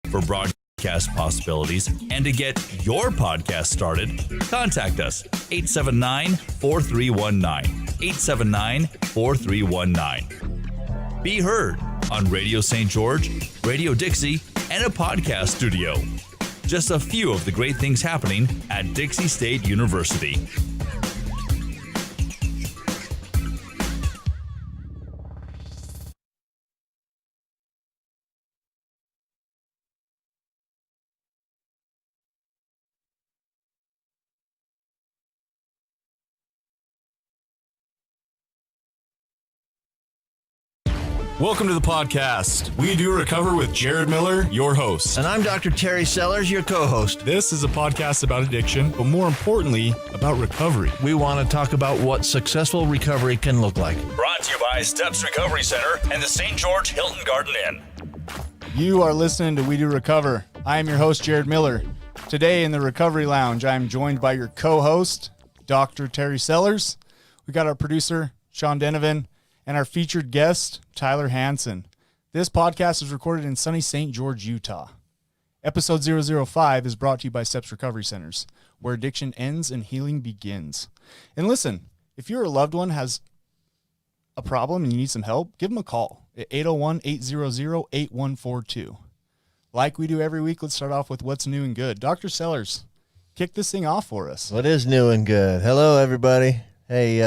For broadcast possibilities and to get your podcast started, contact us 879-4319. 879-4319. Be heard on Radio St. George, Radio Dixie, and a podcast studio. Just a few of the great things happening at Dixie State University. Welcome to the podcast. We Do Recover with Jared Miller, your host. And I'm Dr. Terry Sellers, your co-host. This is a podcast about addiction, but more importantly, about recovery. We want to talk about what successful recovery can look like. Brought to you by Steps Recovery Center and the St. George Hilton Garden Inn. You are listening to We Do Recover. I am your host, Jared Miller. Today in the Recovery Lounge, I am joined by your co-host, Dr. Terry Sellers. We got our producer, Sean Denovan, and our featured guest, Tyler Hansen. This podcast is recorded in sunny St. George, Utah. Episode 005 is brought to you by Steps Recovery Centers, where addiction ends and healing begins. And listen, if your loved one has a problem and you need some help, give them a call at 801-800-8142. Like we do every week, let's start off with what's new and good. Dr. Sellers, kick this thing off for us. What is new and good? Hello, everybody. Hey,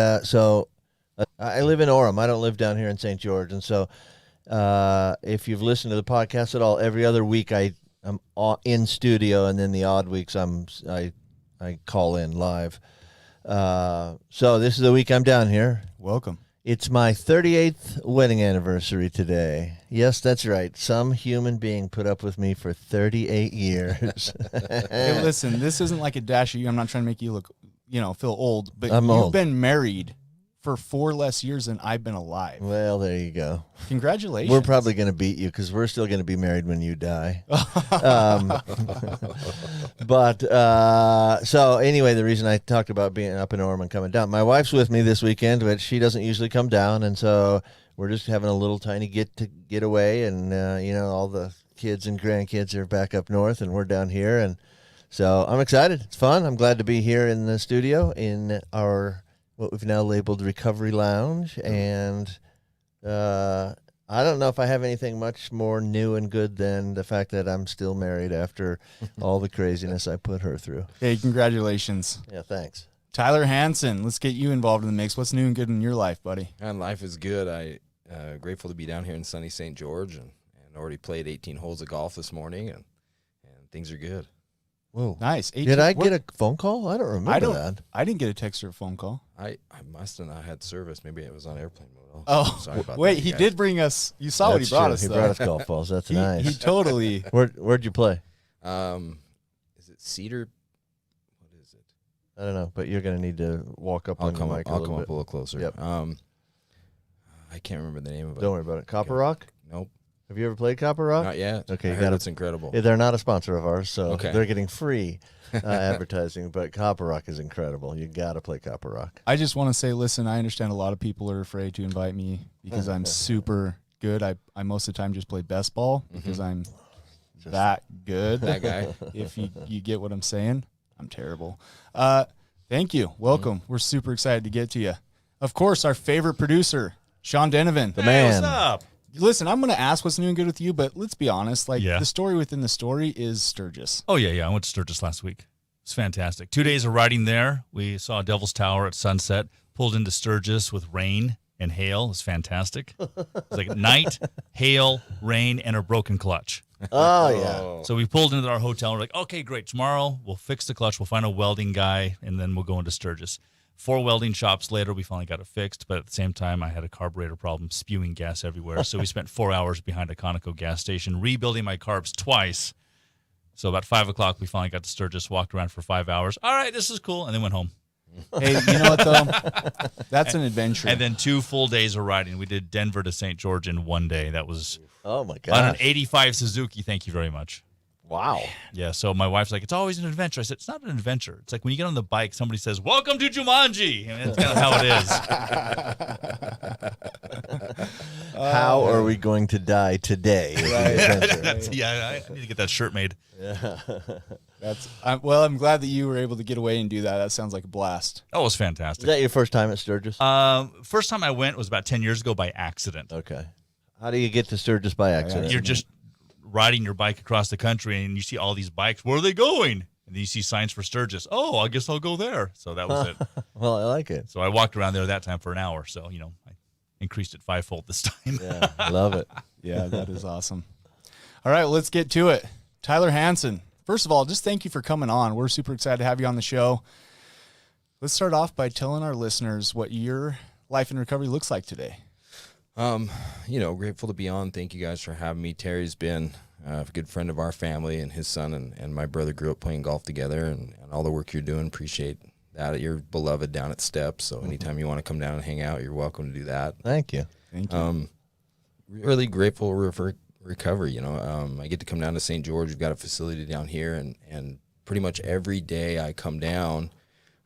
I live in Orem. I don't live down here in St. George. And so if you've listened to the podcast at all, every other week I'm in studio, and then the odd weeks I call in live. So this is the week I'm down here. Welcome. It's my 38th wedding anniversary today. Yes, that's right. Some human being put up with me for 38 years. Hey, listen, this isn't like a dash of you. I'm not trying to make you look, feel old, but I'm you've old. been married for 4 less years than I've been alive. Well, there you go. Congratulations. We're probably going to beat you because we're still going to be married when you die. So anyway, the reason I talked about being up in Orem and coming down, my wife's with me this weekend, but she doesn't usually come down, and so we're just having a little tiny get away, and all the kids and grandkids are back up north, and we're down here, and so I'm excited. It's fun. I'm glad to be here in the studio in our what we've now labeled Recovery Lounge, and I don't know if I have anything much more new and good than the fact that I'm still married after all the craziness I put her through. Hey, congratulations. Yeah, thanks. Tyler Hansen, let's get you involved in the mix. What's new and good in your life, buddy? And life is good. I grateful to be down here in sunny St. George, and already played 18 holes of golf this morning, and things are good. Whoa. Nice. Did I get a phone call? I don't remember that. I didn't get a text or a phone call. I must have not had service. Maybe it was on airplane mode. Oh, sorry about wait, that, he guys. did bring us. You saw what he brought us, He though. brought us golf balls. That's nice. He totally. Where'd you play? Is it Cedar? What is it? I don't know, but you're going to need to walk up on the mic I'll a come little up a little closer. Yep. I can't remember the name of it. Don't worry about it. Copper Rock? Nope, Have you ever played Copper Rock? not yet. Okay, I you heard gotta- it's incredible. Yeah, they're not a sponsor of ours, so Okay. they're getting free advertising, but Copper Rock is incredible. You got to play Copper Rock. I just want to say, listen, I understand a lot of people are afraid to invite me because I'm super good. I most of the time just play best ball because I'm that good. That guy. If you get what I'm saying, I'm terrible. Thank you. Welcome. We're super excited to get to you. Of course, our favorite producer, Sean Denovan. The man. What's up? Listen, I'm going to ask what's new and good with you, but let's be honest. Yeah. The story within the story is Sturgis. Oh, yeah. I went to Sturgis last week. It's fantastic. 2 days of riding there. We saw Devil's Tower at sunset, pulled into Sturgis with rain and hail. It's fantastic. It's like night, hail, rain, and a broken clutch. Oh, yeah. So we pulled into our hotel. We're like, okay, great. Tomorrow we'll fix the clutch. We'll find a welding guy, and then we'll go into Sturgis. 4 welding shops later, we finally got it fixed. But at the same time, I had a carburetor problem, spewing gas everywhere. So we spent 4 hours behind a Conoco gas station, rebuilding my carbs twice. So about 5 o'clock, we finally got to Sturgis, walked around for 5 hours. All right, this is cool. And then went home. Hey, you know what, though? That's an adventure. And then 2 full days of riding. We did Denver to St. George in 1 day. That was Oh, my on God. an 85 Suzuki. Thank you very much. Wow. Yeah, so my wife's like, it's always an adventure. I said, it's not an adventure. It's like when you get on the bike, somebody says, welcome to Jumanji. And that's kind of how it is. How are we going to die today? is the adventure. Yeah, I need to get that shirt made. I'm glad that you were able to get away and do that. That sounds like a blast. That was Is fantastic. that your first time at Sturgis? First time I went was about 10 years ago by accident. Okay. How do you get to Sturgis by accident? You're just riding your bike across the country and you see all these bikes. Where are they going? And then you see signs for Sturgis. Oh, I guess I'll go there. So that was it. Well, I like it. So I walked around there that time for an hour. So, I increased it fivefold this time. Yeah, I love it. Yeah, that is awesome. All right, let's get to it. Tyler Hansen, first of all, just thank you for coming on. We're super excited to have you on the show. Let's start off by telling our listeners what your life in recovery looks like today. Grateful to be on. Thank you guys for having me. Terry's been a good friend of our family, and his son and my brother grew up playing golf together, and all the work you're doing. Appreciate that. You're beloved down at Steps, so anytime you want to come down and hang out, you're welcome to do that. Thank you. Thank you. Really grateful for recovery. I get to come down to St. George. We've got a facility down here, and pretty much every day I come down,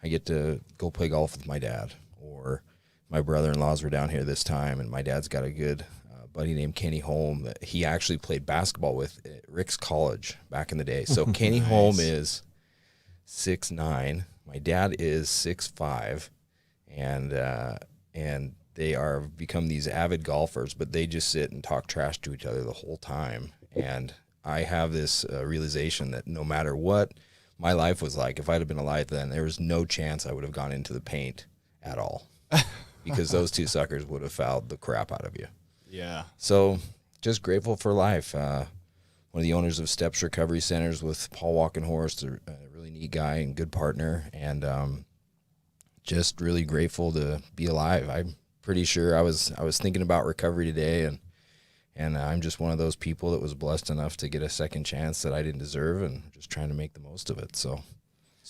I get to go play golf with my dad, or my brother-in-laws were down here this time, and my dad's got a good buddy named Kenny Holm that he actually played basketball with at Rick's College back in the day. So Kenny Holm is 6'9". My dad is 6'5", and they are become these avid golfers, but they just sit and talk trash to each other the whole time. And I have this realization that no matter what my life was like, if I'd have been alive then, there was no chance I would have gone into the paint at all. Because those two suckers would have fouled the crap out of you. Yeah. So just grateful for life. One of the owners of Steps Recovery Centers with Paul Walkenhorst, a really neat guy and good partner. And just really grateful to be alive. I'm pretty sure I was thinking about recovery today, and I'm just one of those people that was blessed enough to get a second chance that I didn't deserve, and just trying to make the most of it. So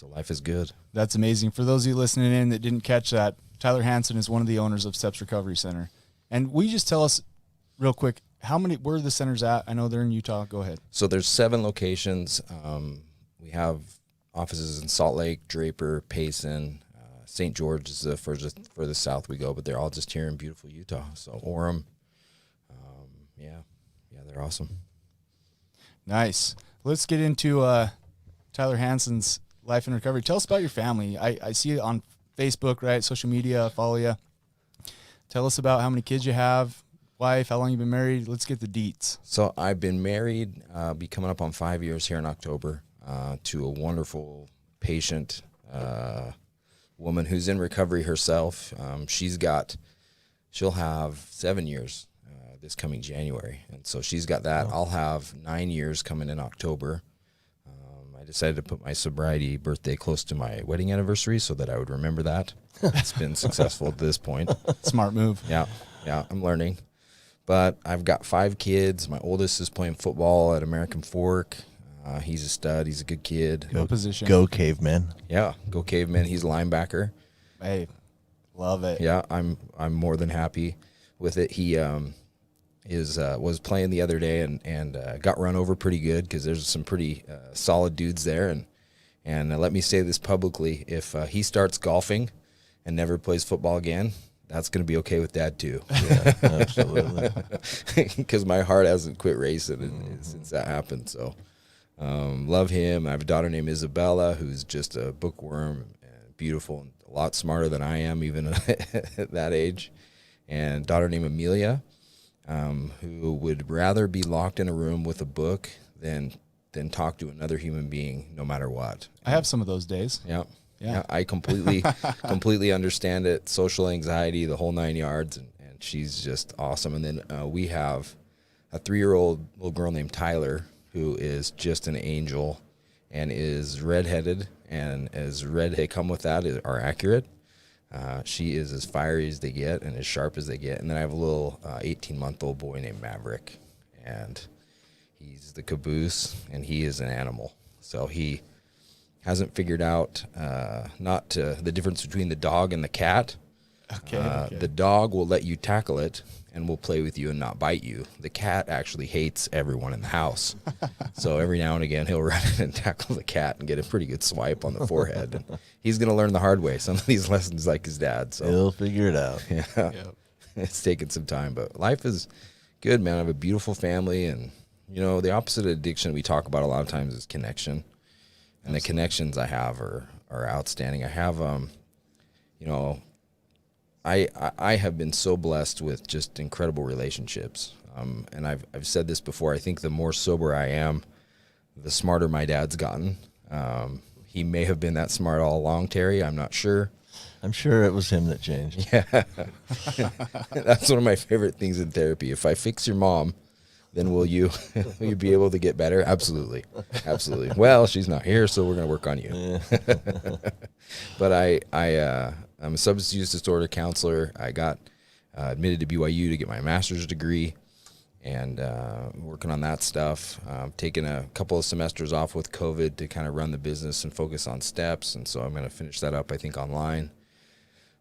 life is good. That's amazing. For those of you listening in that didn't catch that, Tyler Hansen is one of the owners of Steps Recovery Center. And will you just tell us real quick, where are the centers at? I know they're in Utah. Go ahead. So there's 7 locations. We have offices in Salt Lake, Draper, Payson. St. George is the furthest south we go, but they're all just here in beautiful Utah. So Orem, they're awesome. Nice. Let's get into Tyler Hansen's life in recovery. Tell us about your family. I see it on Facebook, right? Social media, follow you. Tell us about how many kids you have, wife, how long you've been married. Let's get the deets. So I've been married, be coming up on 5 years here in October, to a wonderful, patient woman who's in recovery herself. She'll have 7 years this coming January. And so she's got that. I'll have 9 years coming in October. I decided to put my sobriety birthday close to my wedding anniversary so that I would remember that. It's been successful at this point. Smart move. Yeah, I'm learning. But I've got 5 kids. My oldest is playing football at American Fork. He's a stud. He's a good kid. Good position. Go Cavemen. Yeah, go Caveman. He's a linebacker. Hey, love it. Yeah, I'm more than happy with it. He was playing the other day and got run over pretty good because there's some pretty solid dudes there. And let me say this publicly: if he starts golfing and never plays football again, that's going to be okay with Dad too. Yeah, absolutely. Because my heart hasn't quit racing since that happened. So love him. I have a daughter named Isabella who's just a bookworm, and beautiful, and a lot smarter than I am even at that age. And a daughter named Amelia, who would rather be locked in a room with a book than talk to another human being, no matter what. I have some of those days. Yeah, I completely understand it. Social anxiety, the whole 9 yards, and she's just awesome. And then we have a 3-year-old little girl named Tyler, who is just an angel and is redheaded, and as redhead come with that are accurate. She is as fiery as they get and as sharp as they get. And then I have a little 18-month-old boy named Maverick, and he's the caboose, and he is an animal. So he hasn't figured out the difference between the dog and the cat. Okay. The dog will let you tackle it and will play with you and not bite you. The cat actually hates everyone in the house. So every now and again, he'll run in and tackle the cat and get a pretty good swipe on the forehead. And he's going to learn the hard way, some of these lessons like his dad. So He'll figure it out. yeah. Yep. it's taken some time, but life is good, man. I have a beautiful family, and the opposite of addiction we talk about a lot of times is connection, and the connections I have are outstanding. I have, I have been so blessed with just incredible relationships. And I've said this before. I think the more sober I am, the smarter my dad's gotten. He may have been that smart all along, Terry. I'm not sure. I'm sure it was him that changed. Yeah. That's one of my favorite things in therapy. If I fix your mom, then will you be able to get better? Absolutely. Absolutely. Well, she's not here, so we're going to work on you. But I'm a substance use disorder counselor. I got admitted to BYU to get my master's degree, and working on that stuff. Taking a couple of semesters off with COVID to kind of run the business and focus on steps, and so I'm going to finish that up, I think, online.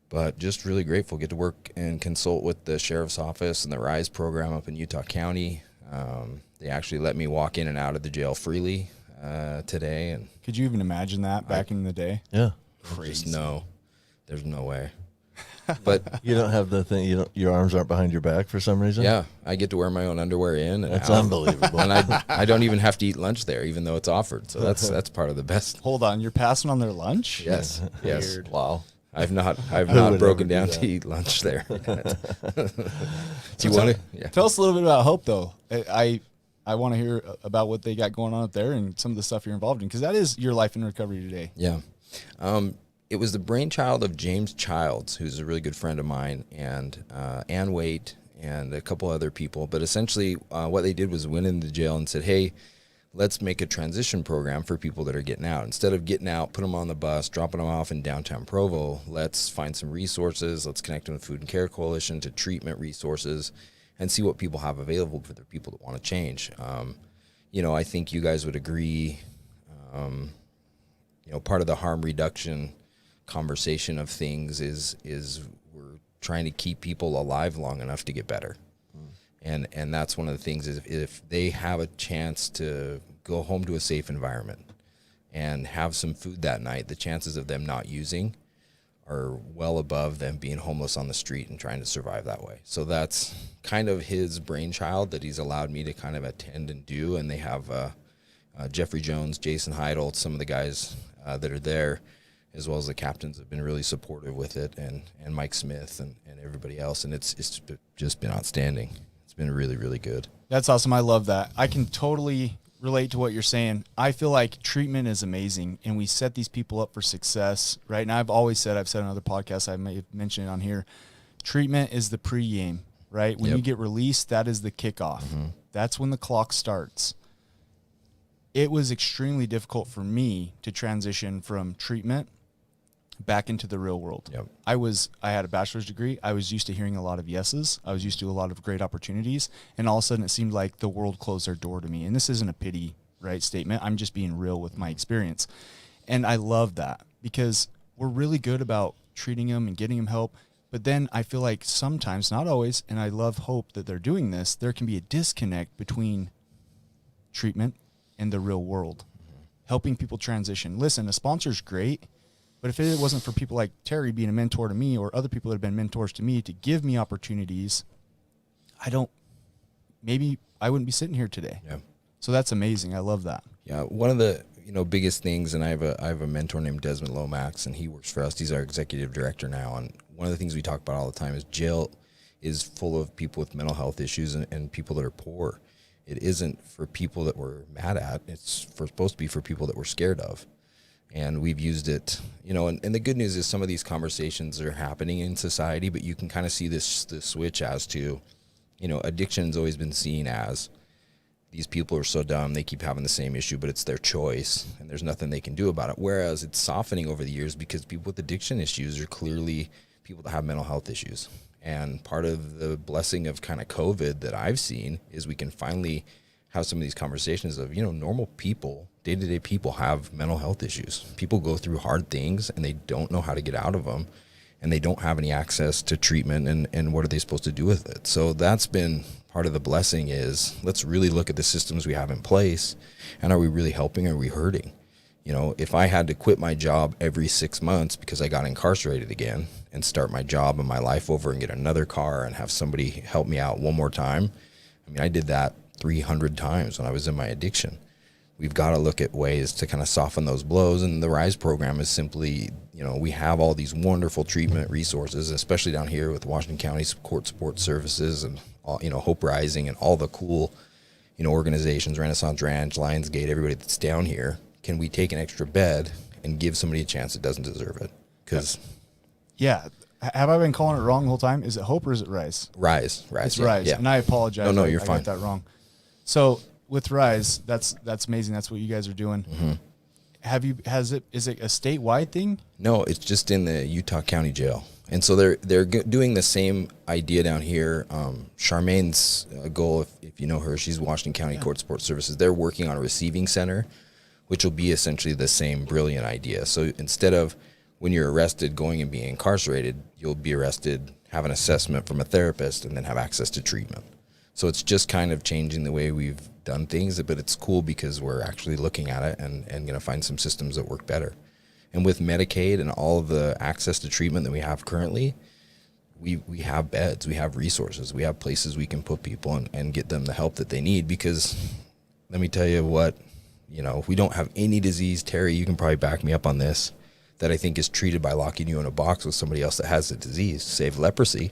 But just really grateful. Get to work and consult with the sheriff's office and the RISE program up in Utah County. They actually let me walk in and out of the jail freely today. And Could you even imagine that back in the day? Yeah. just no, there's no way. But You don't have the thing. Your arms aren't behind your back for some reason. yeah, I get to wear my own underwear in and That's out. unbelievable. And I don't even have to eat lunch there, even though it's offered. So that's part of the best. Hold on, you're passing on their lunch? Yes, yes. Weird. Wow. I've not would broken ever down do that? to eat lunch there. Do So you want to? Yeah. Tell us a little bit about Hope, though. I want to hear about what they got going on up there and some of the stuff you're involved in, because that is your life in recovery today. Yeah. It was the brainchild of James Childs, who's a really good friend of mine, and Ann Waite and a couple other people. But essentially what they did was went into jail and said, hey, let's make a transition program for people that are getting out. Instead of getting out, put them on the bus, dropping them off in downtown Provo, let's find some resources. Let's connect them with Food and Care Coalition to treatment resources and see what people have available for the people that want to change. I think you guys would agree, part of the harm reduction conversation of things is we're trying to keep people alive long enough to get better. And that's one of the things is if they have a chance to go home to a safe environment and have some food that night, the chances of them not using are well above them being homeless on the street and trying to survive that way. So that's kind of his brainchild that he's allowed me to kind of attend and do. And they have Jeffrey Jones, Jason Heidel, some of the guys that are there, as well as the captains have been really supportive with it, and Mike Smith and everybody else. And it's just been outstanding. It's been really, really good. That's awesome. I love that. I can totally relate to what you're saying. I feel like treatment is amazing, and we set these people up for success, right? And I've said on other podcasts, I may have mentioned it on here, treatment is the pregame, right? When Yep. you get released, that is the kickoff. Mm-hmm. That's when the clock starts. It was extremely difficult for me to transition from treatment back into the real world. Yep. I had a bachelor's degree. I was used to hearing a lot of yeses. I was used to a lot of great opportunities. And all of a sudden it seemed like the world closed their door to me. And this isn't a pity, right, statement. I'm just being real with my experience. And I love that because we're really good about treating them and getting them help. But then I feel like sometimes, not always, and I love Hope that they're doing this, there can be a disconnect between treatment and the real world, helping people transition. Listen, a sponsor's great, but if it wasn't for people like Terry being a mentor to me or other people that have been mentors to me to give me opportunities, maybe I wouldn't be sitting here today. Yeah. So that's amazing. I love that. Yeah. One of the biggest things, and I have a mentor named Desmond Lomax, and he works for us. He's our executive director now. And one of the things we talk about all the time is jail is full of people with mental health issues and people that are poor. It isn't for people that we're mad at. It's supposed to be for people that we're scared of. And we've used it, and the good news is some of these conversations are happening in society, but you can kind of see this switch as to, addiction's always been seen as these people are so dumb, they keep having the same issue, but it's their choice and there's nothing they can do about it. Whereas it's softening over the years because people with addiction issues are clearly people that have mental health issues. And part of the blessing of kind of COVID that I've seen is we can finally have some of these conversations of, normal people, day-to-day people have mental health issues. People go through hard things and they don't know how to get out of them, and they don't have any access to treatment, and what are they supposed to do with it? So that's been part of the blessing is let's really look at the systems we have in place, and are we really helping or are we hurting? If I had to quit my job every 6 months because I got incarcerated again, and start my job and my life over and get another car and have somebody help me out one more time. I mean, I did that 300 times when I was in my addiction. We've got to look at ways to kind of soften those blows. And the RISE program is simply, we have all these wonderful treatment resources, especially down here with Washington County Court Support Services and, Hope Rising and all the cool, organizations, Renaissance Ranch, Lionsgate, everybody that's down here. Can we take an extra bed and give somebody a chance that doesn't deserve it? Because Yeah. Have I been calling it wrong the whole time? Is it Hope or is it Rise? Rise. It's Rise. Yeah. And I apologize. No, you're I fine. got that wrong. So with Rise, that's amazing. That's what you guys are doing. Mm-hmm. Is it a statewide thing? No, it's just in the Utah County Jail. And so they're doing the same idea down here. Charmaine's goal, if you know her, she's Washington County Court Support Services. They're working on a receiving center, which will be essentially the same brilliant idea. So instead of when you're arrested going and being incarcerated, you'll be arrested, have an assessment from a therapist, and then have access to treatment. So it's just kind of changing the way we've done things, but it's cool because we're actually looking at it and going to find some systems that work better. And with Medicaid and all of the access to treatment that we have currently, we have beds, we have resources, we have places we can put people and get them the help that they need. Because let me tell you what, we don't have any disease, Terry, you can probably back me up on this, that I think is treated by locking you in a box with somebody else that has the disease, save leprosy.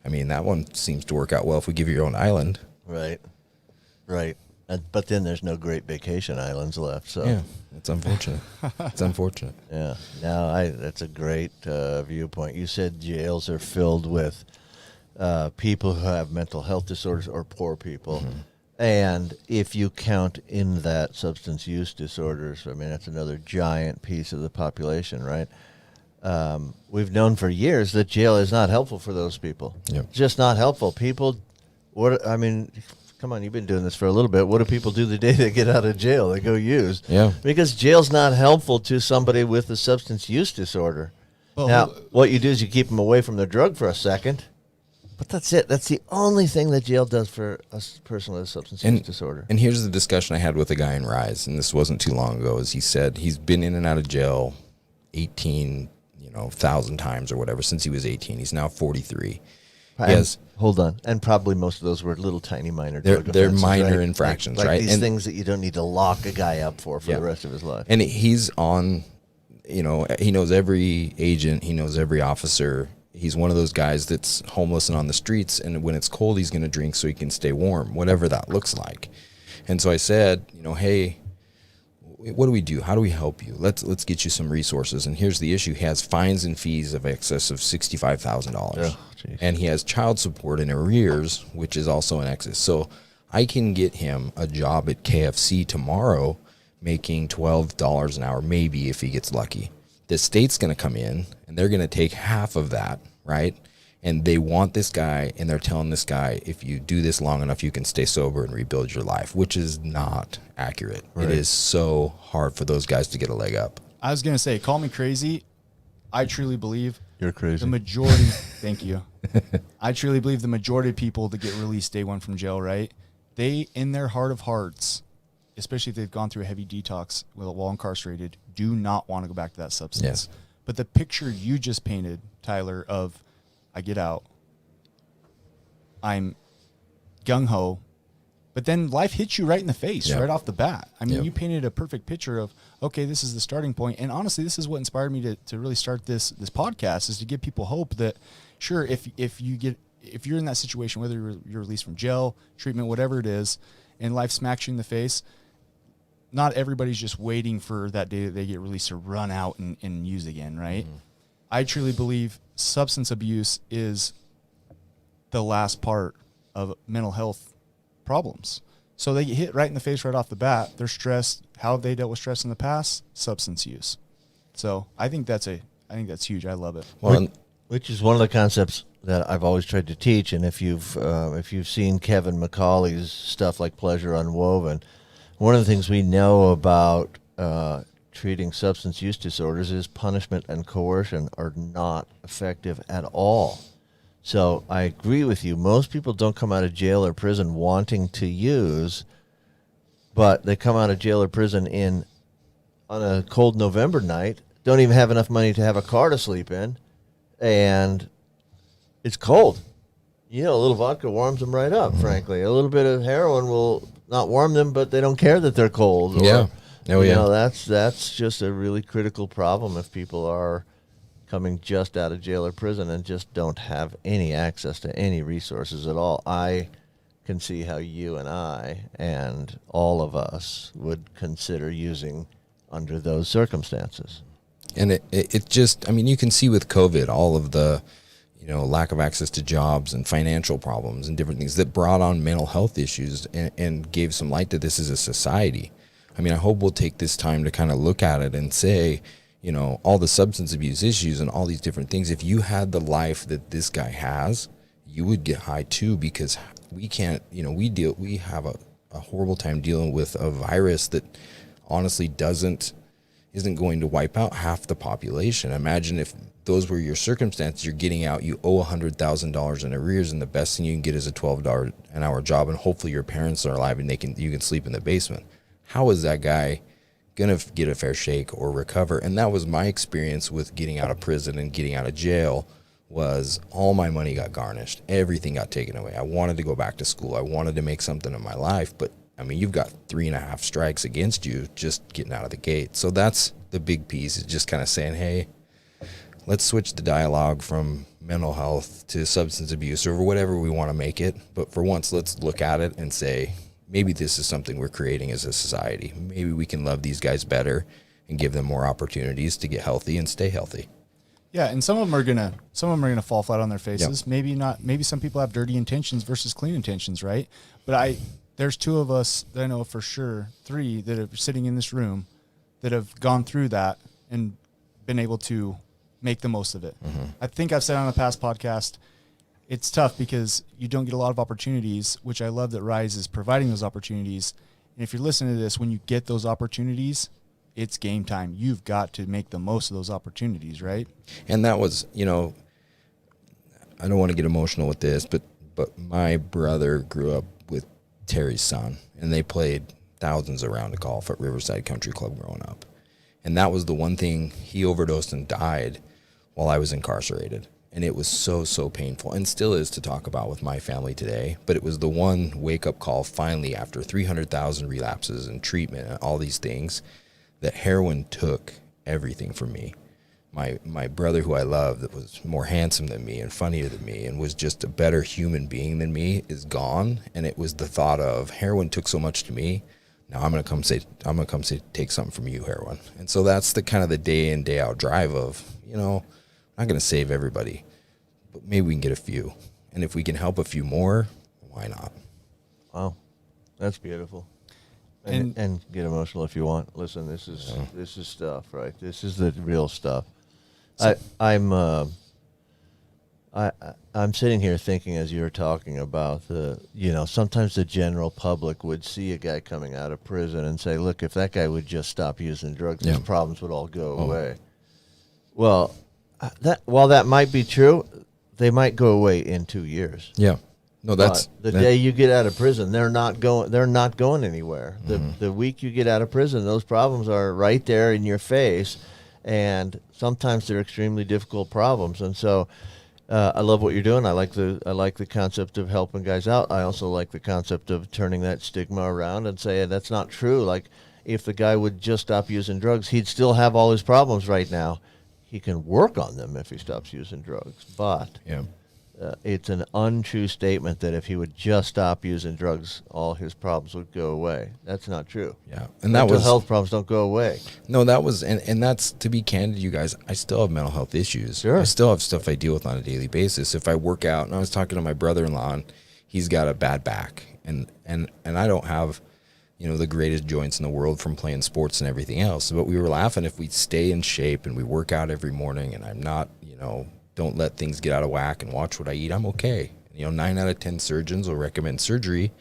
I mean, that one seems to work out well if we give you your own island. Right. But then there's no great vacation islands left. So Yeah, it's unfortunate. It's unfortunate. yeah. No, that's a great viewpoint. You said jails are filled with people who have mental health disorders or poor people. Mm-hmm. And if you count in that substance use disorders, I mean, that's another giant piece of the population, right? We've known for years that jail is not helpful for those people. Yep. Just not helpful. Come on, you've been doing this for a little bit. What do people do the day they get out of jail? They go use. Yeah. Because jail's not helpful to somebody with a substance use disorder. Well, Now, what you do is you keep them away from their drug for a second, but that's it. That's the only thing that jail does for a person with a substance use disorder. And here's the discussion I had with a guy in Rise, and this wasn't too long ago, as he said he's been in and out of jail 18,000 times or whatever since he was 18. He's now 43. Yes. Hold on. And probably most of those were little tiny minor They're drug offenses, minor right? infractions, like right? These And- things that you don't need to lock a guy up for Yeah. the rest of his life. And he's on, he knows every agent, he knows every officer. He's one of those guys that's homeless and on the streets, and when it's cold, he's going to drink so he can stay warm, whatever that looks like. And so I said, hey, what do we do? How do we help you? Let's get you some resources. And here's the issue: he has fines and fees of excess of $65,000, Oh, geez. and he has child support in arrears, which is also in excess. So I can get him a job at KFC tomorrow, making $12 an hour, maybe if he gets lucky. The state's going to come in and they're going to take half of that, right? And they want this guy, and they're telling this guy, if you do this long enough, you can stay sober and rebuild your life, which is not accurate. It is so hard for those guys to get a leg up. I was going to say, call me crazy. I truly believe You're crazy. the majority, thank you. I truly believe the majority of people that get released day one from jail, right? They, in their heart of hearts, especially if they've gone through a heavy detox while incarcerated, do not want to go back to that substance. Yes. But the picture you just painted, Tyler, of I get out, I'm gung-ho, but then life hits you right in the face Yeah. right off the bat. I mean, Yep. you painted a perfect picture of, okay, this is the starting point. And honestly, this is what inspired me to really start this podcast, is to give people hope that, sure, if you're in that situation, whether you're released from jail, treatment, whatever it is, and life smacks you in the face, not everybody's just waiting for that day that they get released to run out and use again, right? Mm-hmm. I truly believe substance abuse is the last part of mental health problems. So they get hit right in the face right off the bat. They're stressed. How have they dealt with stress in the past? Substance use. So I think that's huge. I love it. Well, Which is one of the concepts that I've always tried to teach. And if you've seen Kevin McCauley's stuff like Pleasure Unwoven, one of the things we know about treating substance use disorders is punishment and coercion are not effective at all. So I agree with you. Most people don't come out of jail or prison wanting to use, but they come out of jail or prison on a cold November night, don't even have enough money to have a car to sleep in, and it's cold. You know, a little vodka warms them right up, frankly. A little bit of heroin will not warm them, but they don't care that they're cold. Or, Yeah. Oh, you yeah. know, that's just a really critical problem if people are coming just out of jail or prison and just don't have any access to any resources at all. I can see how you and I and all of us would consider using under those circumstances. And it just, I mean, you can see with COVID, all of the, lack of access to jobs and financial problems and different things that brought on mental health issues and gave some light to this as a society. I mean, I hope we'll take this time to kind of look at it and say, all the substance abuse issues and all these different things, if you had the life that this guy has, you would get high too, because we can't, we have a horrible time dealing with a virus that honestly isn't going to wipe out half the population. Imagine if those were your circumstances. You're getting out, you owe $100,000 in arrears, and the best thing you can get is a $12 an hour job, and hopefully your parents are alive and you can sleep in the basement. How is that guy gonna get a fair shake or recover? And that was my experience with getting out of prison and getting out of jail. Was all my money got garnished, everything got taken away. I wanted to go back to school, I wanted to make something of my life, but I mean, you've got 3.5 strikes against you just getting out of the gate. So that's the big piece, is just kind of saying, hey, let's switch the dialogue from mental health to substance abuse or whatever we want to make it. But for once, let's look at it and say, maybe this is something we're creating as a society. Maybe we can love these guys better and give them more opportunities to get healthy and stay healthy. Yeah, and some of them are gonna fall flat on their faces. Yep. Maybe not. Maybe some people have dirty intentions versus clean intentions, right? But there's 2 of us that I know for sure, 3 that are sitting in this room that have gone through that and been able to make the most of it. Mm-hmm. I think I've said on a past podcast, it's tough because you don't get a lot of opportunities, which I love that Rise is providing those opportunities. And if you're listening to this, when you get those opportunities, it's game time. You've got to make the most of those opportunities, right? And that was, I don't want to get emotional with this, but my brother grew up with Terry's son, and they played thousands of rounds of golf at Riverside Country Club growing up. And that was the one thing. He overdosed and died while I was incarcerated. And it was so, so painful, and still is to talk about with my family today. But it was the one wake-up call finally after 300,000 relapses and treatment and all these things, that heroin took everything from me. My brother, who I loved, that was more handsome than me and funnier than me and was just a better human being than me, is gone. And it was the thought of heroin took so much to me. Now I'm gonna come say take something from you, heroin. And so that's the kind of the day in, day out drive of, I'm not gonna save everybody, but maybe we can get a few. And if we can help a few more, why not? Wow, that's beautiful. And get emotional if you want. Listen, this is stuff, right? This is the real stuff. I'm sitting here thinking, as you were talking about sometimes the general public would see a guy coming out of prison and say, look, if that guy would just stop using drugs, his problems would all go away. Well, while that might be true, they might go away in 2 years. Yeah. No, that's but the day you get out of prison, they're not going anywhere. The week you get out of prison, those problems are right there in your face, and sometimes they're extremely difficult problems. And so I love what you're doing. I like the concept of helping guys out. I also like the concept of turning that stigma around and saying that's not true. Like, if the guy would just stop using drugs, he'd still have all his problems right now. He can work on them if he stops using drugs, but it's an untrue statement that if he would just stop using drugs, all his problems would go away. That's not true. Yeah. And mental health problems don't go away. No, that was, and that's, to be candid, you guys, I still have mental health issues. Sure. I still have stuff I deal with on a daily basis. If I work out, and I was talking to my brother-in-law, and he's got a bad back, and I don't have, the greatest joints in the world from playing sports and everything else. But we were laughing, if we stay in shape and we work out every morning, and I'm not, don't let things get out of whack and watch what I eat, I'm okay. 9 out of 10 surgeons will recommend surgery.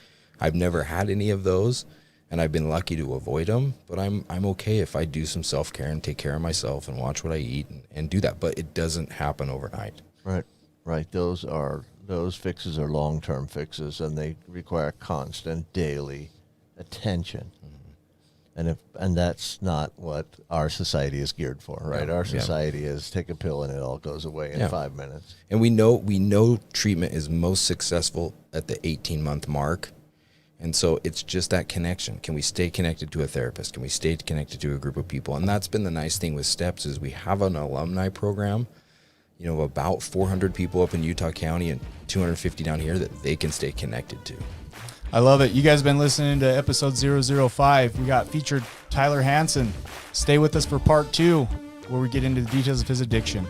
I've never had any of those, and I've been lucky to avoid them, but I'm okay if I do some self-care and take care of myself and watch what I eat and do that. But it doesn't happen overnight. Right. Those fixes are long-term fixes, and they require constant daily attention. and that's not what our society is geared for, right? Our society is take a pill and it all goes away in 5 minutes. And we know treatment is most successful at the 18-month mark. And so it's just that connection. Can we stay connected to a therapist? Can we stay connected to a group of people? And that's been the nice thing with STEPS is we have an alumni program, about 400 people up in Utah County and 250 down here that they can stay connected to. I love it. You guys have been listening to episode 005. We got featured Tyler Hansen. Stay with us for part 2, where we get into the details of his addiction.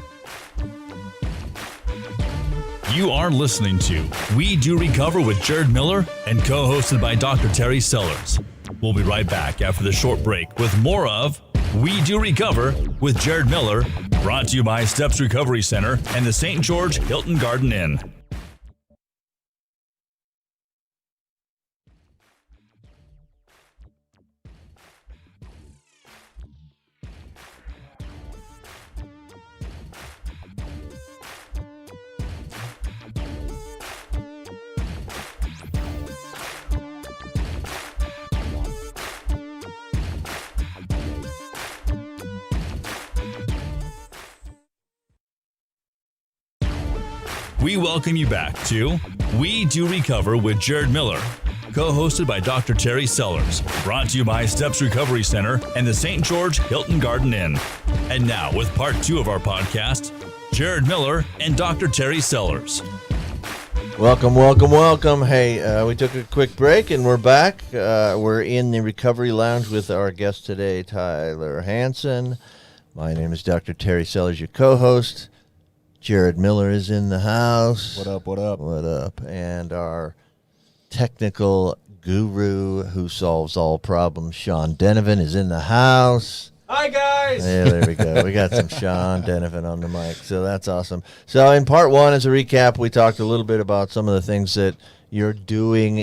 You are listening to We Do Recover with Jared Miller and co-hosted by Dr. Terry Sellers. We'll be right back after the short break with more of We Do Recover with Jared Miller, brought to you by Steps Recovery Center and the St. George Hilton Garden Inn. We welcome you back to We Do Recover with Jared Miller, co-hosted by Dr. Terry Sellers, brought to you by Steps Recovery Center and the St. George Hilton Garden Inn. And now with part 2 of our podcast, Jared Miller and Dr. Terry Sellers. Welcome, welcome, welcome. Hey, we took a quick break and we're back. We're in the Recovery Lounge with our guest today, Tyler Hansen. My name is Dr. Terry Sellers, your co-host. Jared Miller is in the house. What up, what up? What up? And our technical guru who solves all problems, Sean Denovan, is in the house. Hi, guys. Yeah, there we go. We got some Sean Denovan on the mic, so that's awesome. So in part 1, as a recap, we talked a little bit about some of the things that you're doing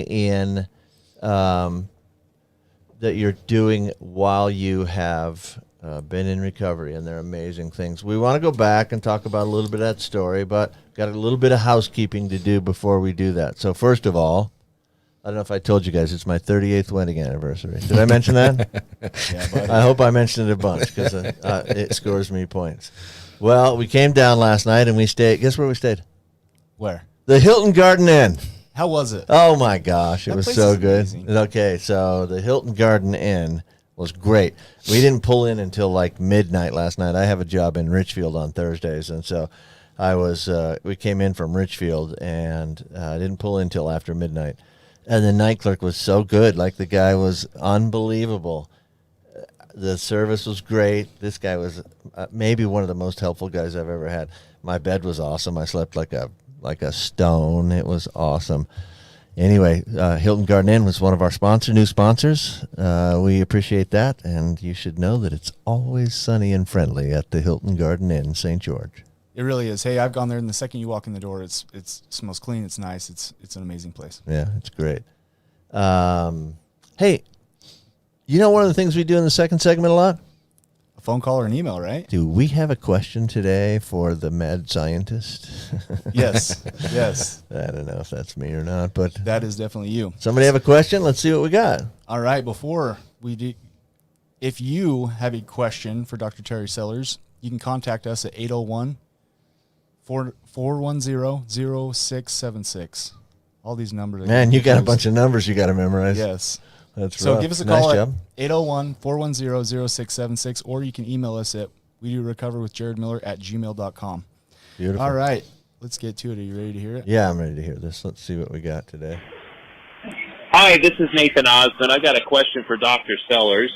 while you have been in recovery, and they're amazing things. We want to go back and talk about a little bit of that story, but got a little bit of housekeeping to do before we do that. So first of all, I don't know if I told you guys, it's my 38th wedding anniversary. Did I mention that? Yeah, buddy. I hope I mentioned it a bunch because it scores me points. Well, we came down last night and we stayed. Guess where we stayed? Where? The Hilton Garden Inn. How was it? Oh, my gosh. It That was place so is good. amazing. Okay, so the Hilton Garden Inn was great. We didn't pull in until like midnight last night. I have a job in Richfield on Thursdays, and so we came in from Richfield, and I didn't pull in until after midnight. And the night clerk was so good. Like, the guy was unbelievable. The service was great. This guy was maybe one of the most helpful guys I've ever had. My bed was awesome. I slept like a stone. It was awesome. Anyway, Hilton Garden Inn was one of our new sponsors. We appreciate that, and you should know that it's always sunny and friendly at the Hilton Garden Inn, St. George. It really is. Hey, I've gone there, and the second you walk in the door, it smells clean. It's nice. It's an amazing place. Yeah, it's great. Hey, one of the things we do in the second segment a lot? A phone call or an email, right? Do we have a question today for the mad scientist? Yes. Yes. I don't know if that's me or not, but That is definitely you. somebody have a question? Let's see what we got. All right. Before we do, if you have a question for Dr. Terry Sellers, you can contact us at 801-410-0676. All these numbers. Man, you got a bunch of numbers you got to memorize. Yes. That's So rough. give us a Nice call job. at 801-410-0676, or you can email us at WeDoRecoverWithJaredMiller@gmail.com. Beautiful. All right. Let's get to it. Are you ready to hear it? Yeah, I'm ready to hear this. Let's see what we got today. Hi, this is Nathan Osmond. I got a question for Dr. Sellers.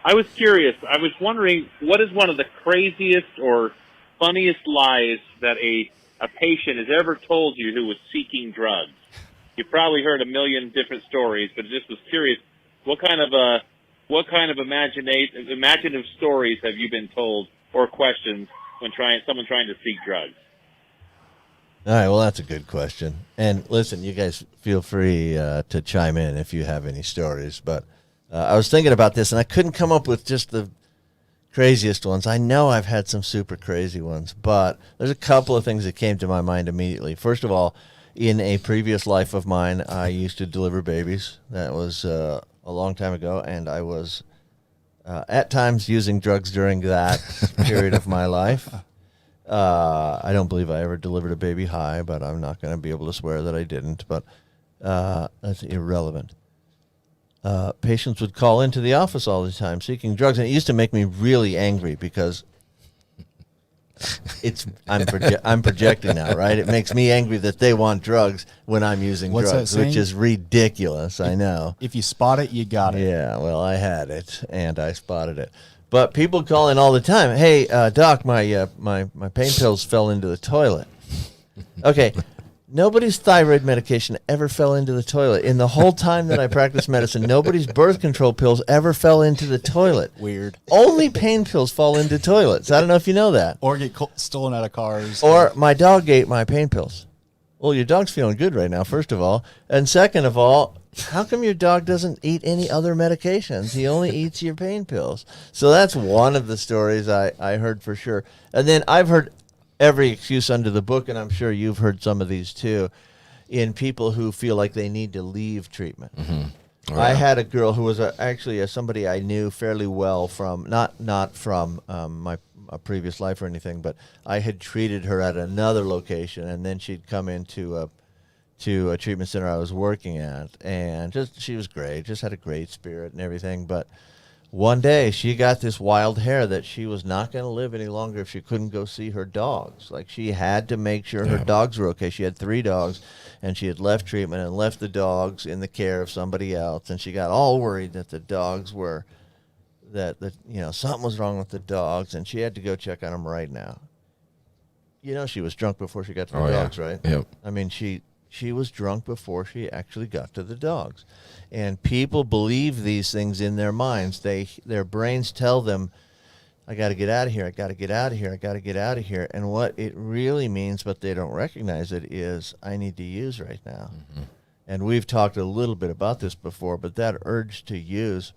I was curious. I was wondering, what is one of the craziest or funniest lies that a patient has ever told you who was seeking drugs? You've probably heard a million different stories, but just was curious, what kind of imaginative stories have you been told or questions when someone trying to seek drugs? All right, well, that's a good question. And listen, you guys feel free to chime in if you have any stories. But I was thinking about this, and I couldn't come up with just the craziest ones. I know I've had some super crazy ones, but there's a couple of things that came to my mind immediately. First of all, in a previous life of mine, I used to deliver babies. That was a long time ago, and I was at times using drugs during that period of my life. I don't believe I ever delivered a baby high, but I'm not going to be able to swear that I didn't. But that's irrelevant. Patients would call into the office all the time seeking drugs, and it used to make me really angry because I'm projecting now, right? It makes me angry that they want drugs when I'm using What's drugs, that saying? which is ridiculous. I know. If you spot it, you got it. Yeah, well, I had it, and I spotted it. But people call in all the time. Hey, doc, my pain pills fell into the toilet. Okay, nobody's thyroid medication ever fell into the toilet. In the whole time that I practiced medicine, nobody's birth control pills ever fell into the toilet. Weird. Only pain pills fall into toilets. I don't know if you know that. Or get stolen out of cars. Or my dog ate my pain pills. Well, your dog's feeling good right now, first of all. And second of all, how come your dog doesn't eat any other medications? He only eats your pain pills. So that's one of the stories I heard for sure. And then I've heard every excuse under the book, and I'm sure you've heard some of these too, in people who feel like they need to leave treatment. Mm-hmm. I had a girl who was actually somebody I knew fairly well from, not from my previous life or anything, but I had treated her at another location, and then she'd come into a treatment center I was working at, and she was great, just had a great spirit and everything. But one day she got this wild hair that she was not going to live any longer if she couldn't go see her dogs. Like, she had to make sure her dogs were okay. She had 3 dogs, and she had left treatment and left the dogs in the care of somebody else, and she got all worried that the dogs were something was wrong with the dogs, and she had to go check on them right now. She was drunk before she got to the dogs, right? Yep. I mean, she was drunk before she actually got to the dogs. And people believe these things in their minds. Their brains tell them, I got to get out of here, I got to get out of here, I got to get out of here. And what it really means, but they don't recognize it, is I need to use right now. Mm-hmm. And we've talked a little bit about this before, but that urge to use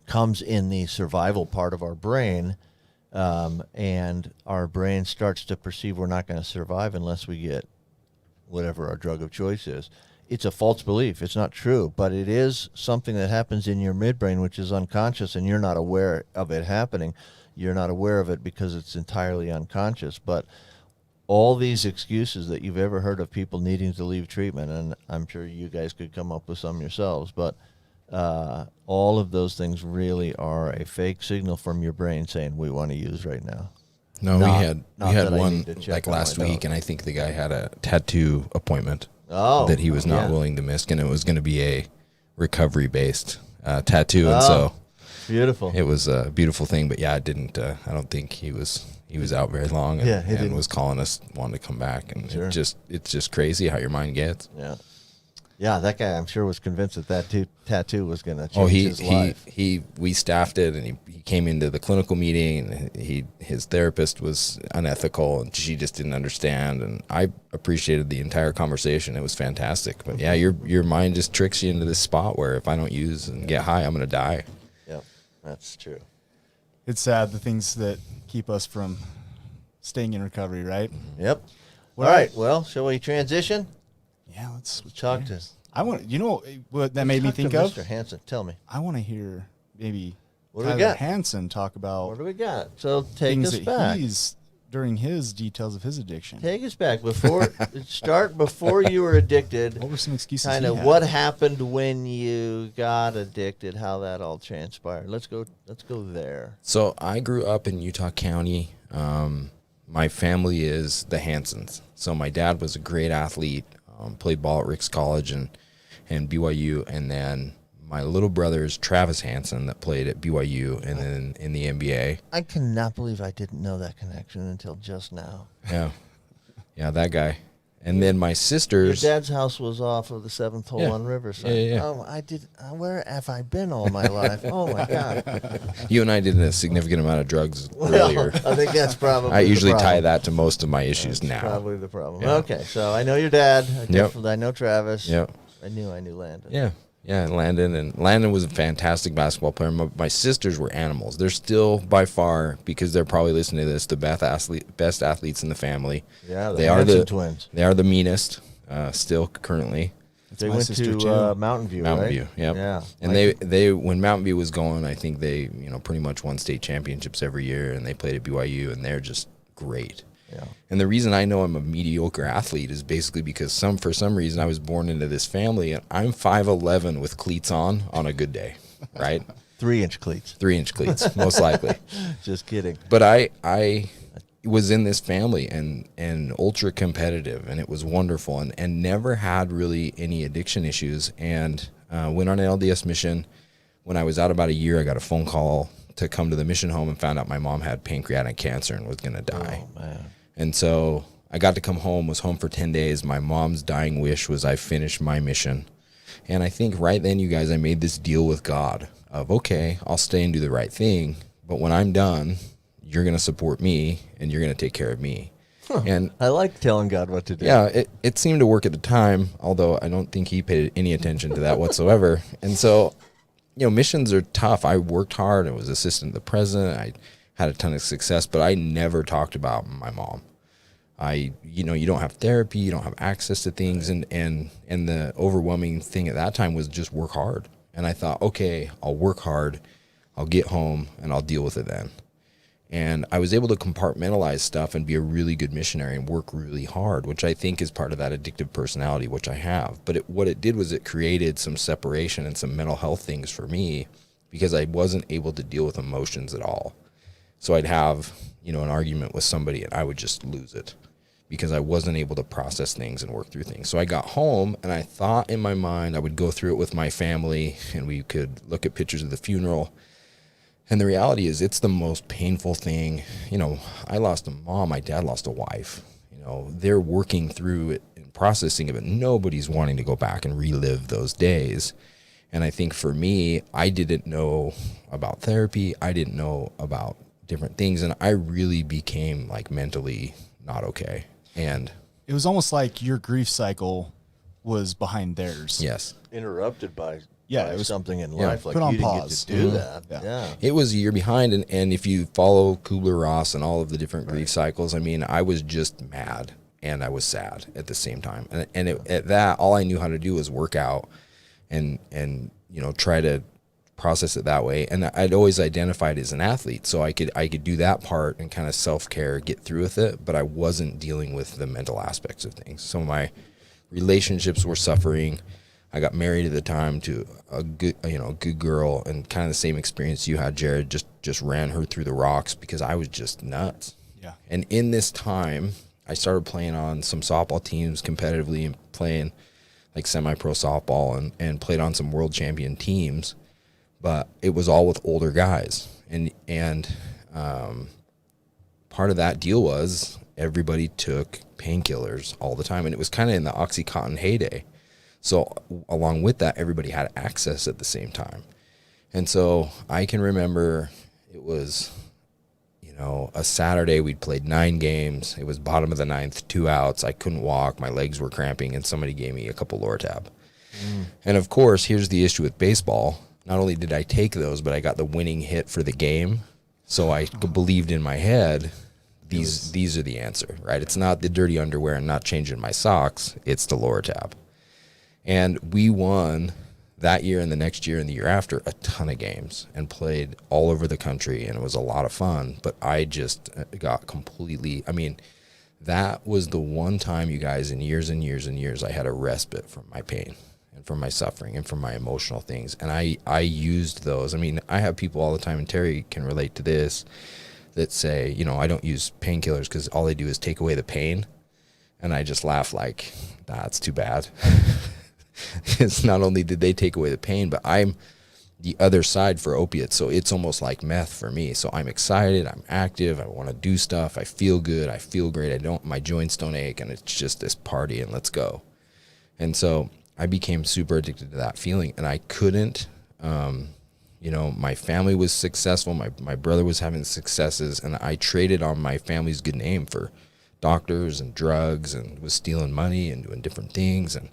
comes in the survival part of our brain, and our brain starts to perceive we're not going to survive unless we get whatever our drug of choice is. It's a false belief. It's not true, but it is something that happens in your midbrain, which is unconscious, and you're not aware of it happening. You're not aware of it because it's entirely unconscious. But all these excuses that you've ever heard of people needing to leave treatment, and I'm sure you guys could come up with some yourselves, but all of those things really are a fake signal from your brain saying we want to use right now. No, we had one like last my week, dog. and I think the guy had a tattoo appointment Oh, that he was not willing to miss, and it was going to be a recovery-based tattoo, and so beautiful. it was a beautiful thing. But yeah, it didn't. I don't think he was out very long, and, he didn't. was calling us, wanting to come back, and Sure. it's just crazy how your mind gets. Yeah, that guy, I'm sure, was convinced that tattoo was going to change his life. We staffed it, and he came into the clinical meeting, and his therapist was unethical, and she just didn't understand. And I appreciated the entire conversation; it was fantastic. But yeah, your mind just tricks you into this spot where if I don't use and get high, I'm going to die. Yeah, that's true. It's sad, the things that keep us from staying in recovery, right? Yep. All right. Well, shall we transition? Yeah, let's Talk to. I want. What that made me Talk to think of? Mr. Hansen. Tell me. I want to hear maybe What do we Tyler got? Hansen talk about What do we got? So take things us that back. he's during his details of his addiction. Take us back before you were addicted. What were some excuses? Kind he of had? what happened when you got addicted, how that all transpired. Let's go there. So I grew up in Utah County. My family is the Hansons. So my dad was a great athlete, played ball at Ricks College and BYU, and then my little brother is Travis Hansen that played at BYU and then in the NBA. I cannot believe I didn't know that connection until just now. Yeah, that guy. And then my Your sisters. dad's house was off of the 7th hole Yeah. on Riverside. Yeah. Oh, I did. Where have I been all my life? Oh my God. You and I did a significant amount of drugs Well, earlier. I think that's probably. I usually the tie problem. that to most of my issues That's now. Probably the problem. Yeah. Okay, so I know your dad. I know Travis. Yep. I knew Landon. Yeah. And Landon was a fantastic basketball player. My sisters were animals. They're still by far, because they're probably listening to this, the best athletes in the family. Yeah, they are Hansen twins. They are the meanest, still currently. They my went sister, to too. Mountain View, Mountain right? View, yep. Yeah. And they when Mountain View was going, I think they pretty much won state championships every year, and they played at BYU, and they're just great. Yeah. And the reason I know I'm a mediocre athlete is basically because for some reason I was born into this family, and I'm 5'11" with cleats on a good day, right? 3-inch cleats. 3-inch cleats, most likely. Just kidding. But I was in this family and ultra competitive, and it was wonderful, and never had really any addiction issues, and went on an LDS mission. When I was out about a year, I got a phone call to come to the mission home and found out my mom had pancreatic cancer and was going to die. Oh, man. And so I got to come home, was home for 10 days. My mom's dying wish was I finish my mission. And I think right then, you guys, I made this deal with God of, okay, I'll stay and do the right thing, but when I'm done, you're going to support me and you're going to take care of me. And I like telling God what to do. yeah, it seemed to work at the time, although I don't think he paid any attention to that whatsoever. And so, missions are tough. I worked hard. I was assistant to the president. I had a ton of success, but I never talked about my mom. You don't have therapy, you don't have access to things, and the overwhelming thing at that time was just work hard. And I thought, okay, I'll work hard, I'll get home, and I'll deal with it then. And I was able to compartmentalize stuff and be a really good missionary and work really hard, which I think is part of that addictive personality, which I have. But what it did was it created some separation and some mental health things for me because I wasn't able to deal with emotions at all. So I'd have, an argument with somebody and I would just lose it because I wasn't able to process things and work through things. So I got home and I thought in my mind I would go through it with my family and we could look at pictures of the funeral. And the reality is it's the most painful thing. I lost a mom, my dad lost a wife. They're working through it and processing it, but nobody's wanting to go back and relive those days. And I think for me, I didn't know about therapy. I didn't know about different things. And I really became like mentally not okay. And It was almost like your grief cycle was behind theirs. yes, Interrupted by it was something in life. Like put on you didn't pause. get to do that. Yeah. it was a year behind. And if you follow Kubler-Ross and all of the different grief cycles, I was just mad and I was sad at the same time. And at that, all I knew how to do was work out and try to process it that way. And I'd always identified as an athlete, so I could do that part and kind of self-care, get through with it, but I wasn't dealing with the mental aspects of things. Some of my relationships were suffering. I got married at the time to a good girl, and kind of the same experience you had, Jared, just ran her through the rocks because I was just nuts. Yeah. And in this time, I started playing on some softball teams competitively and playing like semi-pro softball and played on some world champion teams. But it was all with older guys. And part of that deal was everybody took painkillers all the time. And it was kind of in the OxyContin heyday. So along with that, everybody had access at the same time. And so I can remember it was, a Saturday, we'd played 9 games. It was bottom of the 9th, 2 outs. I couldn't walk. My legs were cramping, and somebody gave me a couple Lortab. And of course, here's the issue with baseball. Not only did I take those, but I got the winning hit for the game. So I believed in my head, these are the answer, right? It's not the dirty underwear and not changing my socks. It's the Lortab. And we won that year and the next year and the year after a ton of games and played all over the country, and it was a lot of fun. But I just got completely, that was the one time, you guys, in years and years and years, I had a respite from my pain and from my suffering and from my emotional things. And I used those. I have people all the time, and Terry can relate to this, that say, I don't use painkillers because all they do is take away the pain. And I just laugh like, that's too bad. It's not only did they take away the pain, but I'm the other side for opiates. So it's almost like meth for me. So I'm excited, I'm active, I want to do stuff, I feel good, I feel great, my joints don't ache, and it's just this party and let's go. And so I became super addicted to that feeling, and I couldn't, my family was successful, my brother was having successes, and I traded on my family's good name for doctors and drugs, and was stealing money and doing different things. And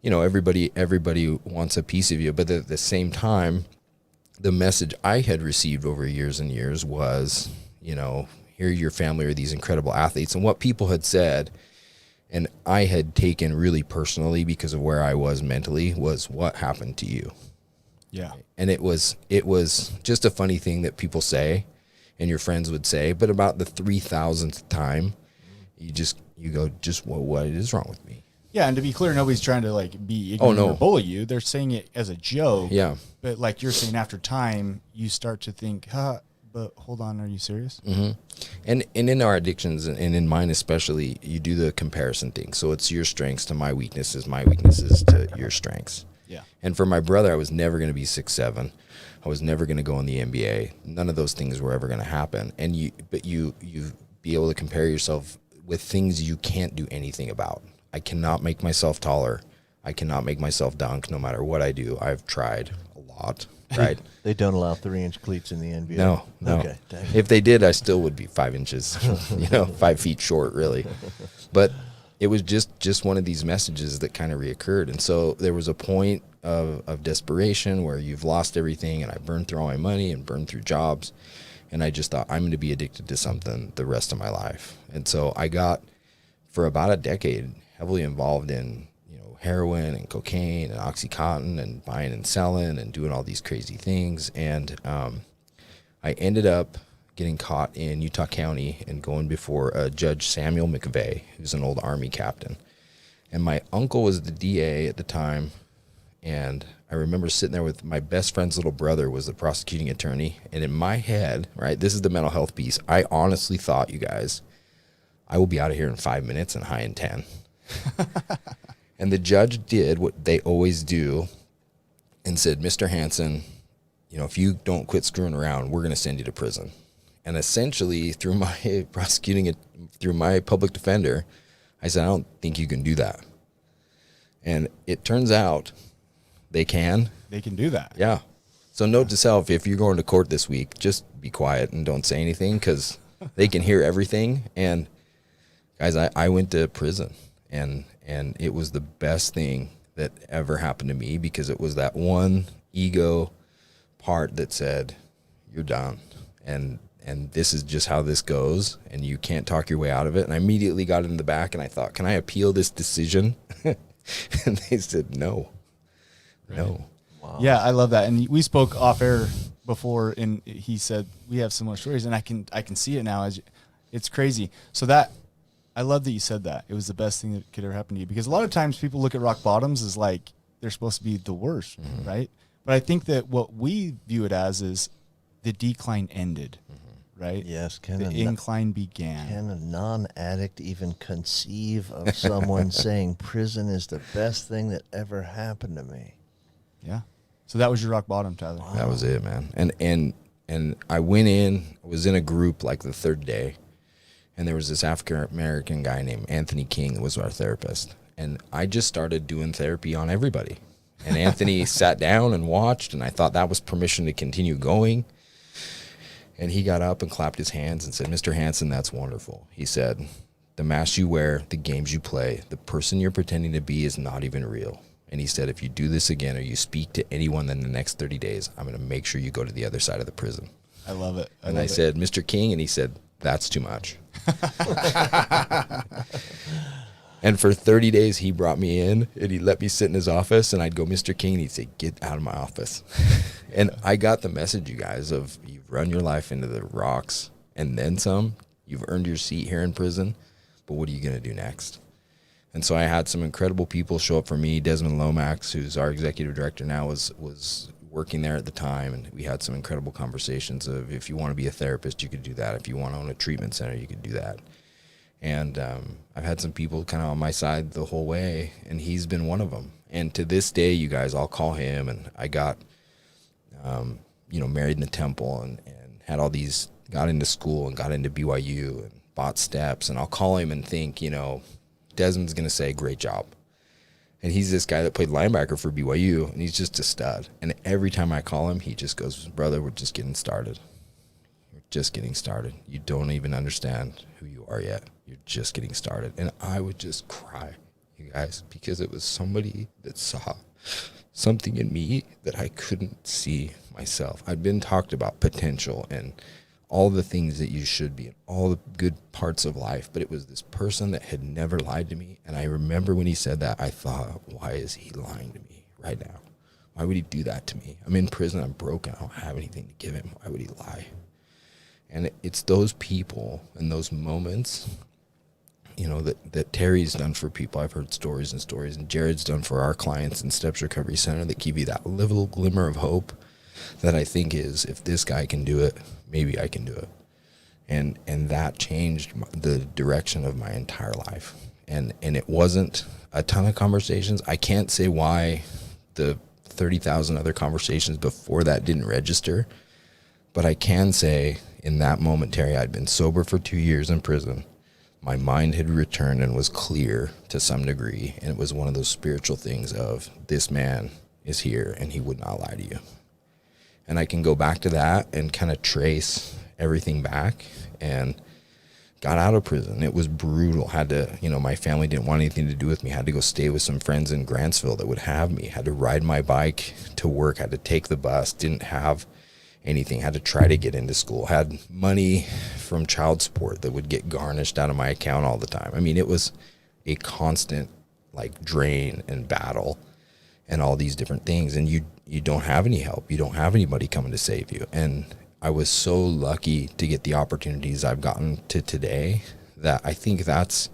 everybody wants a piece of you. But at the same time, the message I had received over years and years was, here your family are these incredible athletes. And what people had said And I had taken really personally, because of where I was mentally, was what happened to you. Yeah. And it was just a funny thing that people say and your friends would say, but about the 3,000th time, you go, what is wrong with me? Yeah, and to be clear, nobody's trying to like be ignorant or bully you. They're saying it as a joke. Yeah. But like you're saying, after time, you start to think, but hold on, are you serious? Mm-hmm. And in our addictions, and in mine especially, you do the comparison thing. So it's your strengths to my weaknesses to your strengths. Yeah. And for my brother, I was never going to be 6'7". I was never going to go in the NBA. None of those things were ever going to happen. And you be able to compare yourself with things you can't do anything about. I cannot make myself taller. I cannot make myself dunk no matter what I do. I've tried a lot, right? They don't allow 3-inch cleats in the NBA. No. Okay. Dang. If they did, I still would be 5 inches, 5 feet short, really. But it was just one of these messages that kind of reoccurred. And so there was a point of desperation where you've lost everything, and I burned through all my money and burned through jobs. And I just thought, I'm going to be addicted to something the rest of my life. And so I got, for about a decade, heavily involved in heroin and cocaine and Oxycontin and buying and selling and doing all these crazy things. And I ended up getting caught in Utah County and going before Judge Samuel McVeigh, who's an old Army captain. And my uncle was the DA at the time. And I remember sitting there with my best friend's little brother was the prosecuting attorney. And in my head, right, this is the mental health piece, I honestly thought, you guys, I will be out of here in 5 minutes and high in 10. And the judge did what they always do and said, Mr. Hansen, if you don't quit screwing around, we're going to send you to prison. And essentially, through my through my public defender, I said, I don't think you can do that. And it turns out they can. They can do that. Yeah. So note to self, if you're going to court this week, just be quiet and don't say anything, because they can hear everything. And guys, I went to prison, and it was the best thing that ever happened to me, because it was that one ego part that said, you're done. And this is just how this goes, and you can't talk your way out of it. And I immediately got in the back, and I thought, can I appeal this decision? And they said, no. No. Wow. Yeah, I love that. And we spoke off air before, and he said we have similar stories, and I can see it now. As it's crazy. So that I love that you said that. It was the best thing that could ever happen to you, because a lot of times people look at rock bottoms as like they're supposed to be the worst, right? But I think that what we view it as is the decline ended, right? Yes. The incline began. Can a non-addict even conceive of someone saying prison is the best thing that ever happened to me? Yeah. So that was your rock bottom, Tyler. Wow. That was it, man. And I went in, I was in a group like the third day, and there was this African-American guy named Anthony King that was our therapist. And I just started doing therapy on everybody. And Anthony sat down and watched, and I thought that was permission to continue going. And he got up and clapped his hands and said, Mr. Hansen, that's wonderful. He said, the mask you wear, the games you play, the person you're pretending to be is not even real. And he said, if you do this again or you speak to anyone in the next 30 days, I'm going to make sure you go to the other side of the prison. I love it. I said, Mr. King, and he said, that's too much. And for 30 days, he brought me in, and he let me sit in his office, and I'd go, Mr. King, and he'd say, get out of my office. And I got the message, you guys, of you've run your life into the rocks and then some. You've earned your seat here in prison, but what are you going to do next? And so I had some incredible people show up for me. Desmond Lomax, who's our executive director now, was working there at the time, and we had some incredible conversations of, if you want to be a therapist, you could do that. If you want to own a treatment center, you could do that. And I've had some people kind of on my side the whole way, and he's been one of them. And to this day, you guys, I'll call him, and I got, married in the temple and had all these, got into school and got into BYU and bought steps, and I'll call him and think, Desmond's going to say, great job. And he's this guy that played linebacker for BYU, and he's just a stud. And every time I call him, he just goes, brother, we're just getting started. We're just getting started. You don't even understand who you are yet. You're just getting started. And I would just cry, you guys, because it was somebody that saw something in me that I couldn't see myself. I'd been talked about potential and all the things that you should be, all the good parts of life. But it was this person that had never lied to me. And I remember when he said that, I thought, why is he lying to me right now? Why would he do that to me? I'm in prison. I'm broken. I don't have anything to give him. Why would he lie? And it's those people and those moments, you know, that Terry's done for people. I've heard stories and stories, and Jared's done for our clients in Steps Recovery Center that give you that little glimmer of hope that I think is, if this guy can do it, maybe I can do it. And that changed the direction of my entire life. And it wasn't a ton of conversations. I can't say why the 30,000 other conversations before that didn't register, but I can say in that moment, Terry, I'd been sober for 2 years in prison. My mind had returned and was clear to some degree. And it was one of those spiritual things of, this man is here and he would not lie to you. And I can go back to that and kind of trace everything back, and got out of prison. It was brutal. Had to, you know, my family didn't want anything to do with me. Had to go stay with some friends in Grantsville that would have me. Had to ride my bike to work. Had to take the bus. Didn't have anything. Had to try to get into school. Had money from child support that would get garnished out of my account all the time. I mean, it was a constant like drain and battle and all these different things. And you don't have any help. You don't have anybody coming to save you. And I was so lucky to get the opportunities I've gotten to today, that I think that's,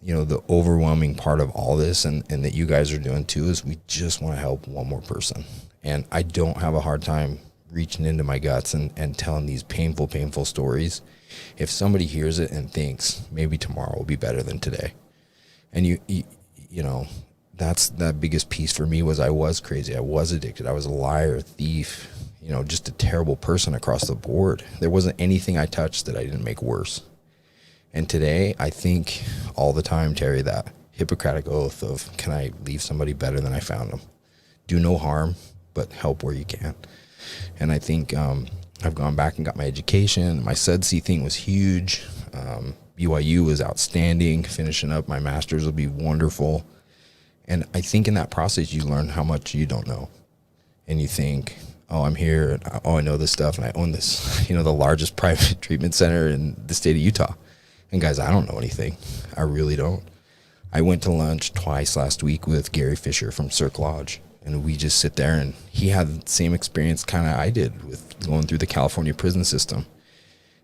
you know, the overwhelming part of all this, and that you guys are doing too, is we just want to help one more person. And I don't have a hard time reaching into my guts and telling these painful stories. If somebody hears it and thinks maybe tomorrow will be better than today. And you know, that's the biggest piece for me. Was I was crazy. I was addicted. I was a liar, a thief, you know, just a terrible person across the board. There wasn't anything I touched that I didn't make worse. And today, I think all the time, Terry, that Hippocratic oath of, can I leave somebody better than I found them? Do no harm, but help where you can. And I think I've gone back and got my education. My SEDC thing was huge. BYU was outstanding. Finishing up my master's will be wonderful. And I think in that process, you learn how much you don't know. And you think, oh, I'm here, and I know this stuff, and I own this, you know, the largest private treatment center in the state of Utah. And guys, I don't know anything. I really don't. I went to lunch twice last week with Gary Fisher from Cirque Lodge, and we just sit there, and he had the same experience kind of I did with going through the California prison system.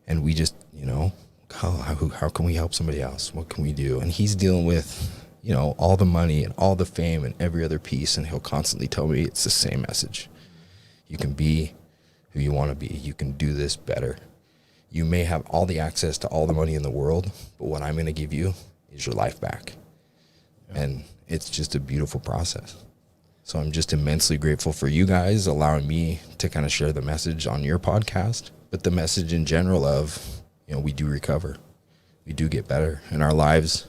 And we just, you know, how can we help somebody else? What can we do? And he's dealing with, you know, all the money and all the fame and every other piece, and he'll constantly tell me it's the same message. You can be who you want to be. You can do this better. You may have all the access to all the money in the world, but what I'm going to give you is your life back. Yeah. And it's just a beautiful process. So I'm just immensely grateful for you guys allowing me to kind of share the message on your podcast, but the message in general of, you know, we do recover. We do get better, and our lives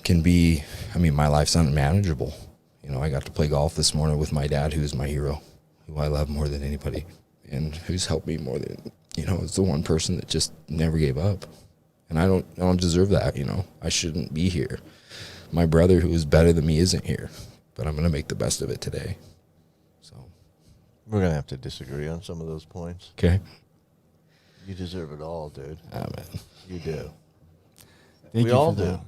can be, I mean, my life's unmanageable. You know, I got to play golf this morning with my dad, who's my hero, who I love more than anybody, and who's helped me more than, you know, it's the one person that just never gave up. And I don't deserve that, you know. I shouldn't be here. My brother, who is better than me, isn't here, but I'm going to make the best of it today. So We're going to have to disagree on some of those points. okay. You deserve it all, dude. Ah, man. You do. Thank We you all for do. that.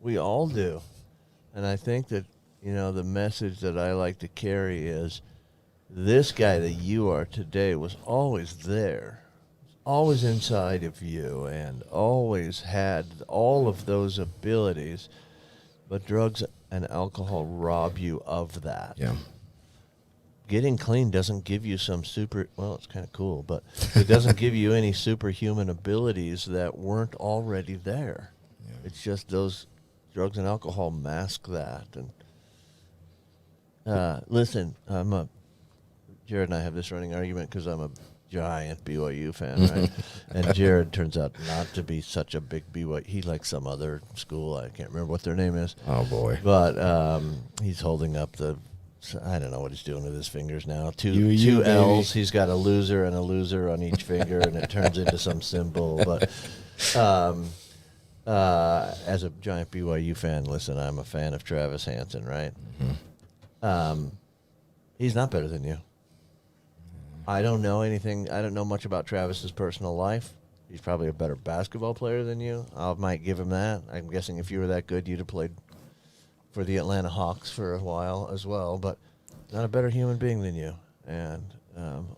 We all do. And I think that, you know, the message that I like to carry is, this guy that you are today was always there, always inside of you, and always had all of those abilities, but drugs and alcohol rob you of that. Yeah. Getting clean doesn't give you some well, it's kind of cool, but it doesn't give you any superhuman abilities that weren't already there. Yeah. It's just those drugs and alcohol mask that. And listen, Jared and I have this running argument because I'm a giant BYU fan, right? And Jared turns out not to be such a big BYU. He likes some other school. I can't remember what their name is. Oh, boy. But he's holding up I don't know what he's doing with his fingers now. Two UU, L's. baby. He's got a loser and a loser on each finger, and it turns into some symbol. But as a giant BYU fan, listen, I'm a fan of Travis Hansen, right? Mm-hmm. He's not better than you. I don't know anything. I don't know much about Travis's personal life. He's probably a better basketball player than you. I might give him that. I'm guessing if you were that good, you'd have played for the Atlanta Hawks for a while as well. But not a better human being than you. And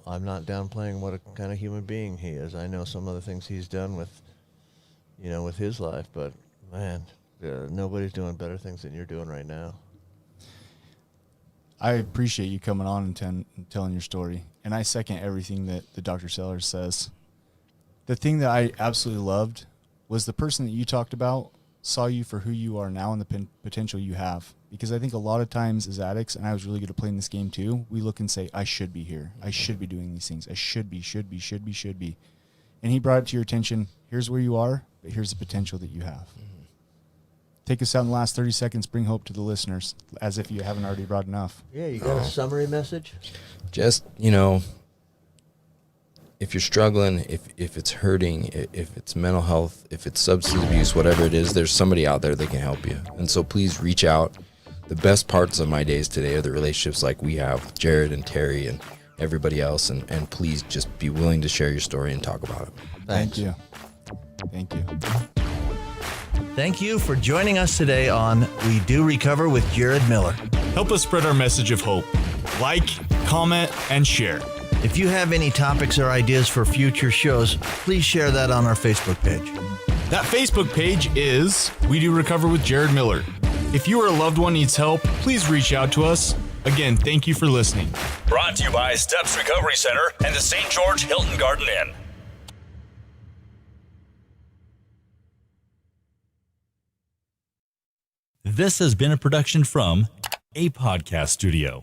I'm not downplaying what a kind of human being he is. I know some of the things he's done with his life. But, man, nobody's doing better things than you're doing right now. I appreciate you coming on and telling your story. And I second everything that the Dr. Sellers says. The thing that I absolutely loved was the person that you talked about saw you for who you are now and the potential you have. Because I think a lot of times as addicts, and I was really good at playing this game too, we look and say, I should be here. I should be doing these things. I should be. And he brought it to your attention, here's where you are, but here's the potential that you have. Take us out in the last 30 seconds. Bring hope to the listeners, as if you haven't already brought enough. Yeah, you got a summary message? Just, if you're struggling, if it's hurting, if it's mental health, if it's substance abuse, whatever it is, there's somebody out there that can help you. And so please reach out. The best parts of my days today are the relationships like we have with Jared and Terry and everybody else. And please just be willing to share your story and talk about it. Thanks. Thank you. Thank you for joining us today on We Do Recover with Jared Miller. Help us spread our message of hope. Like, comment, and share. If you have any topics or ideas for future shows, please share that on our Facebook page. That Facebook page is We Do Recover with Jared Miller. If you or a loved one needs help, please reach out to us. Again, thank you for listening. Brought to you by Steps Recovery Center and the St. George Hilton Garden Inn. This has been a production from A Podcast Studio.